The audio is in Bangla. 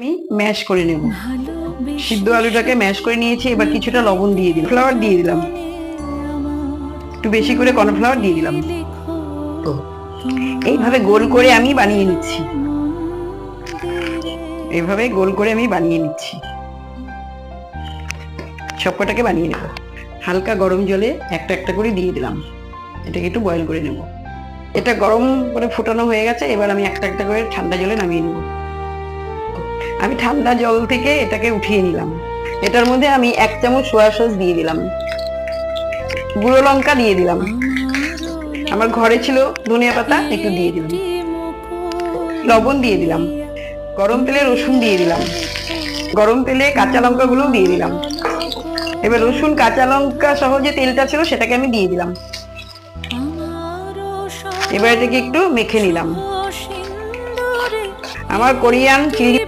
আমি ম্যাশ করে নেব। সিদ্ধ আলুটাকে ম্যাশ করে নিয়েছি। এবার কিছুটা লবণ দিয়ে দিলাম, কর্নফ্লাওয়ার দিয়ে দিলাম, একটু বেশি করে কর্নফ্লাওয়ার দিয়ে দিলাম। এইভাবে গোল করে আমি বানিয়ে নিচ্ছি। এইভাবে গোল করে আমি বানিয়ে নিচ্ছি। সবকটাকে বানিয়ে নেব। হালকা গরম জলে একটা একটা করে দিয়ে দিলাম। এটাকে একটু বয়েল করে নেব। এটা গরম করে ফোটানো হয়ে গেছে। এবার আমি একটা একটা করে ঠান্ডা জলে নামিয়ে নেব। আমি ঠান্ডা জল থেকে এটাকে উঠিয়ে নিলাম। এটার মধ্যে আমি 1 চামচ সোয়া সস দিয়ে দিলাম, গুঁড়ো লঙ্কা দিয়ে দিলাম, আমার ঘরে ছিল ধনিয়া পাতা একটু দিয়ে দিলাম, লবণ দিয়ে দিলাম, গরম তেলে রসুন দিয়ে দিলাম, গরম তেলে কাঁচা লঙ্কাগুলো দিয়ে দিলাম। এবার রসুন কাঁচা লঙ্কা সহ যে তেলটা ছিল সেটাকে আমি দিয়ে দিলাম। এবার এটাকে একটু মেখে নিলাম। আমার কোরিয়ান চিলি